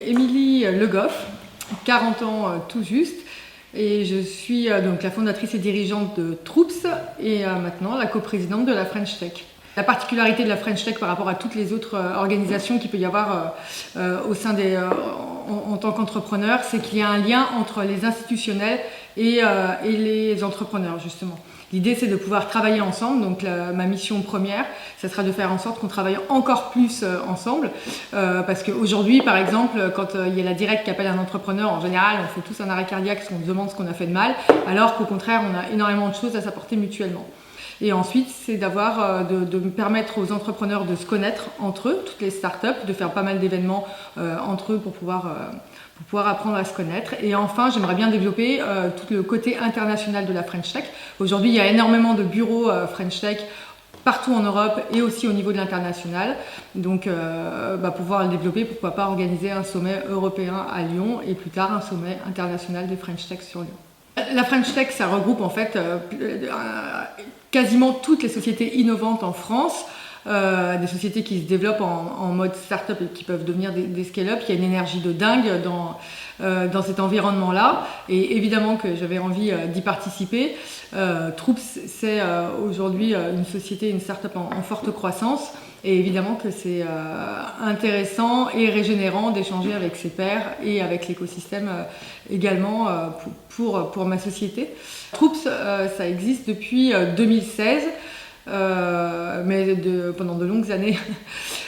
Émilie Le Goff, 40 ans tout juste, et je suis donc la fondatrice et dirigeante de Troops et maintenant la coprésidente de la French Tech. La particularité de la French Tech par rapport à toutes les autres organisations qu'il peut y avoir au sein des, en tant qu'entrepreneur, c'est qu'il y a un lien entre les institutionnels et les entrepreneurs justement. L'idée, c'est de pouvoir travailler ensemble. Donc, ma mission première, ça sera de faire en sorte qu'on travaille encore plus ensemble. Parce qu'aujourd'hui, par exemple, quand il y a la directe qui appelle un entrepreneur, en général, on fait tous un arrêt cardiaque parce qu'on se demande ce qu'on a fait de mal, alors qu'au contraire, on a énormément de choses à s'apporter mutuellement. Et ensuite, c'est de permettre aux entrepreneurs de se connaître entre eux, toutes les startups, de faire pas mal d'événements entre eux pour pouvoir apprendre à se connaître. Et enfin, j'aimerais bien développer tout le côté international de la French Tech. Aujourd'hui, il y a énormément de bureaux French Tech partout en Europe et aussi au niveau de l'international. Donc, pouvoir le développer, pourquoi pas organiser un sommet européen à Lyon et plus tard un sommet international des French Tech sur Lyon. La French Tech, ça regroupe en fait quasiment toutes les sociétés innovantes en France. Des sociétés qui se développent en mode start-up et qui peuvent devenir des scale-up. Il y a une énergie de dingue dans cet environnement-là. Et évidemment que j'avais envie d'y participer. Troops, c'est aujourd'hui une société, une start-up en forte croissance. Et évidemment que c'est intéressant et régénérant d'échanger avec ses pairs et avec l'écosystème également pour ma société. Troops, ça existe depuis 2016. Pendant de longues années,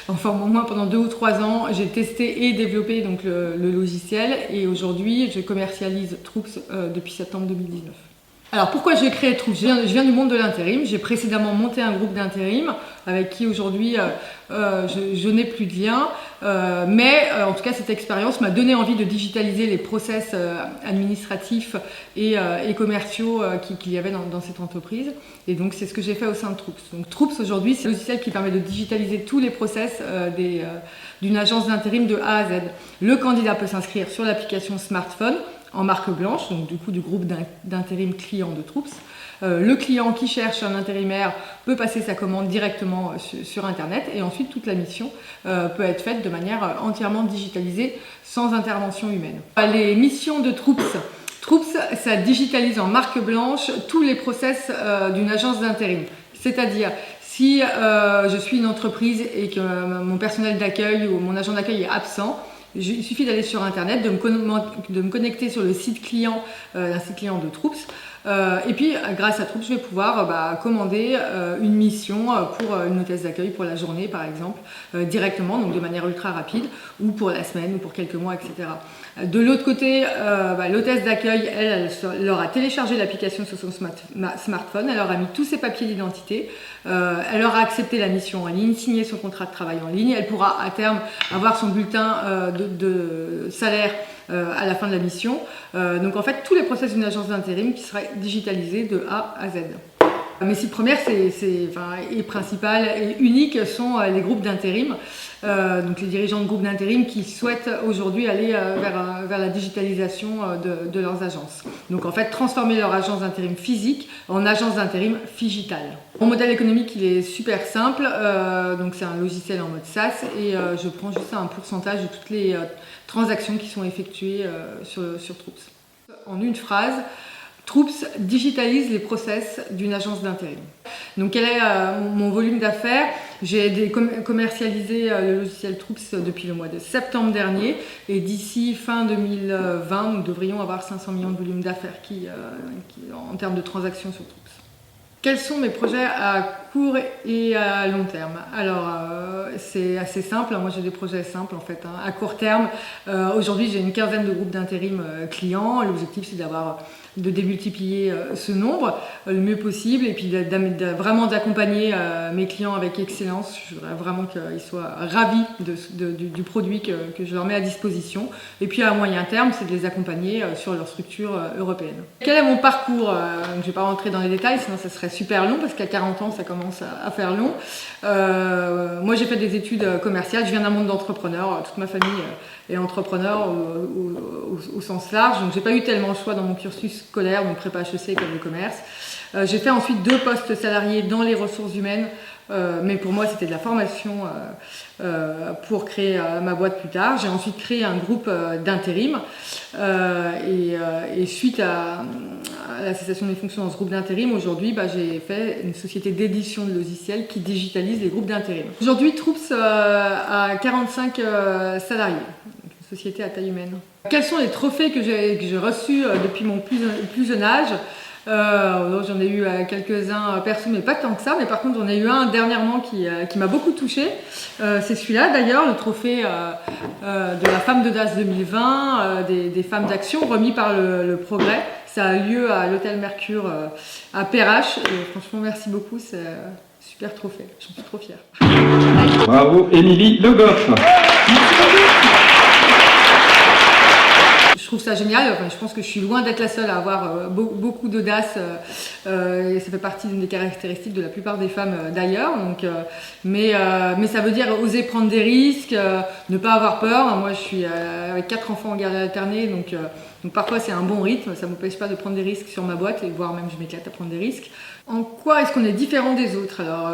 enfin au moins pendant 2 ou 3 ans, j'ai testé et développé donc, le logiciel et aujourd'hui je commercialise Troops depuis septembre 2019. Alors pourquoi j'ai créé Troops ? Je viens du monde de l'intérim, j'ai précédemment monté un groupe d'intérim avec qui aujourd'hui je n'ai plus de lien, mais en tout cas cette expérience m'a donné envie de digitaliser les process administratifs et commerciaux qu'il y avait dans cette entreprise, et donc c'est ce que j'ai fait au sein de Troops. Donc Troops aujourd'hui c'est un logiciel qui permet de digitaliser tous les process d'une agence d'intérim de A à Z. Le candidat peut s'inscrire sur l'application smartphone en marque blanche, donc du coup du groupe d'intérim client de Troops. Le client qui cherche un intérimaire peut passer sa commande directement sur Internet et ensuite toute la mission peut être faite de manière entièrement digitalisée sans intervention humaine. Les missions de Troops, ça digitalise en marque blanche tous les process d'une agence d'intérim. C'est-à-dire, si je suis une entreprise et que mon personnel d'accueil ou mon agent d'accueil est absent, il suffit d'aller sur Internet, de me connecter sur le site client, un site client de Troops. Et puis, grâce à Troops, je vais pouvoir commander une mission pour une hôtesse d'accueil pour la journée, par exemple, directement, donc de manière ultra rapide, ou pour la semaine, ou pour quelques mois, etc. De l'autre côté, l'hôtesse d'accueil, elle leur a téléchargé l'application sur son smartphone, elle leur a mis tous ses papiers d'identité, elle leur a accepté la mission en ligne, signé son contrat de travail en ligne, elle pourra à terme avoir son bulletin de salaire à la fin de la mission. Donc en fait, tous les process d'une agence d'intérim qui seraient digitalisés de A à Z. Mes cibles premières et principales et uniques sont les groupes d'intérim, donc les dirigeants de groupes d'intérim qui souhaitent aujourd'hui aller vers la digitalisation de leurs agences. Donc en fait, transformer leur agence d'intérim physique en agence d'intérim digitale. Mon modèle économique, il est super simple, donc c'est un logiciel en mode SaaS et je prends juste un pourcentage de toutes les transactions qui sont effectuées sur Troops. En une phrase, Troops digitalise les process d'une agence d'intérim. Donc quel est mon volume d'affaires ? J'ai commercialisé le logiciel Troops depuis le mois de septembre dernier et d'ici fin 2020, nous devrions avoir 500 millions de volume d'affaires en termes de transactions sur Troops. Quels sont mes projets à court et à long terme ? Alors, c'est assez simple. Moi, j'ai des projets simples en fait. À court terme, aujourd'hui, j'ai une quinzaine de groupes d'intérim clients. L'objectif, c'est de démultiplier ce nombre le mieux possible et puis vraiment d'accompagner mes clients avec excellence. Je voudrais vraiment qu'ils soient ravis du produit que je leur mets à disposition. Et puis, à moyen terme, c'est de les accompagner sur leur structure européenne. Quel est mon parcours ? Je ne vais pas rentrer dans les détails, sinon ça serait super long parce qu'à 40 ans, ça commence à faire long. Moi, j'ai fait des études commerciales. Je viens d'un monde d'entrepreneurs. Toute ma famille est entrepreneur au sens large. Donc, j'ai pas eu tellement le choix dans mon cursus scolaire, donc prépa HEC, école de commerce. J'ai fait ensuite 2 postes salariés dans les ressources humaines mais pour moi c'était de la formation pour créer ma boîte plus tard. J'ai ensuite créé un groupe d'intérim et suite à la cessation de mes fonctions dans ce groupe d'intérim, aujourd'hui j'ai fait une société d'édition de logiciels qui digitalise les groupes d'intérim. Aujourd'hui Troops a 45 salariés, une société à taille humaine. Quels sont les trophées que j'ai reçus depuis mon plus jeune âge? J'en ai eu quelques-uns perso, mais pas tant que ça. Mais par contre, j'en ai eu un dernièrement qui m'a beaucoup touchée. C'est celui-là d'ailleurs, le trophée de la femme d'audace 2020, des femmes d'action, remis par le Progrès. Ça a lieu à l'hôtel Mercure à Perrache. Et franchement, merci beaucoup. C'est un super trophée. J'en suis trop fière. Bravo, Émilie Le Goff. Je trouve ça génial. Enfin, je pense que je suis loin d'être la seule à avoir beaucoup d'audace et ça fait partie d'une des caractéristiques de la plupart des femmes d'ailleurs. Mais ça veut dire oser prendre des risques, ne pas avoir peur. Moi, je suis avec 4 enfants en garde alternée, donc parfois c'est un bon rythme. Ça ne m'empêche pas de prendre des risques sur ma boîte et voire même je m'éclate à prendre des risques. En quoi est-ce qu'on est différent des autres? Alors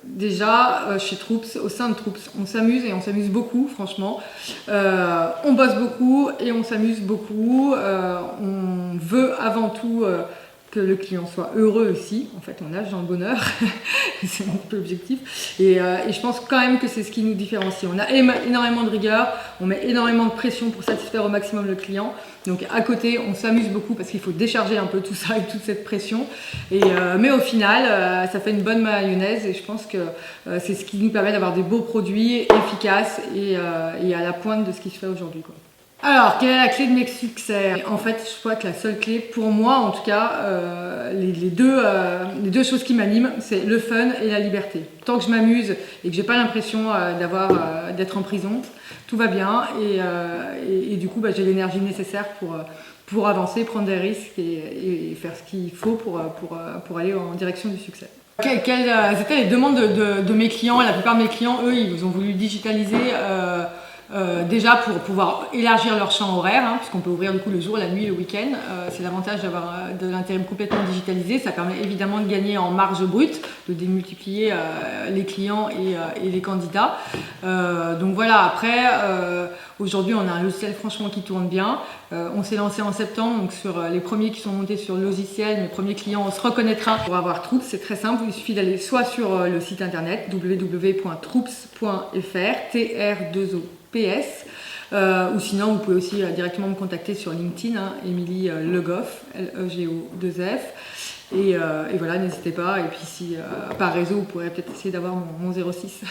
déjà chez Troops, au sein de Troops, on s'amuse et on s'amuse beaucoup, franchement. On bosse beaucoup et on s'amuse beaucoup. On veut avant tout que le client soit heureux aussi. En fait, on nage dans le bonheur. C'est un peu l'objectif. Et je pense quand même que c'est ce qui nous différencie. On a énormément de rigueur, on met énormément de pression pour satisfaire au maximum le client. Donc à côté, on s'amuse beaucoup parce qu'il faut décharger un peu tout ça et toute cette pression. Mais au final, ça fait une bonne mayonnaise et je pense que c'est ce qui nous permet d'avoir des beaux produits efficaces et à la pointe de ce qui se fait aujourd'hui, quoi. Alors, quelle est la clé de mes succès? En fait, je crois que la seule clé, pour moi en tout cas, les deux choses qui m'animent, c'est le fun et la liberté. Tant que je m'amuse et que j'ai pas l'impression d'être en prison, tout va bien et du coup, j'ai l'énergie nécessaire pour avancer, prendre des risques et faire ce qu'il faut pour aller en direction du succès. Quelles étaient les demandes de mes clients? La plupart de mes clients, eux, ils ont voulu digitaliser déjà pour pouvoir élargir leur champ horaire, puisqu'on peut ouvrir du coup le jour, la nuit, le week-end. C'est l'avantage d'avoir de l'intérim complètement digitalisé. Ça permet évidemment de gagner en marge brute, de démultiplier les clients et les candidats. Donc voilà, après, aujourd'hui on a un logiciel franchement qui tourne bien. On s'est lancé en septembre, donc sur les premiers qui sont montés sur le logiciel, mes premiers clients, on se reconnaîtra pour avoir Troops. C'est très simple, il suffit d'aller soit sur le site internet www.troops.fr, T-R-2-O-P-S, ou sinon vous pouvez aussi directement me contacter sur LinkedIn, Émilie Le Goff, L-E-G-O-2-F. Et voilà, n'hésitez pas. Et puis si par réseau, vous pourrez peut-être essayer d'avoir mon 06.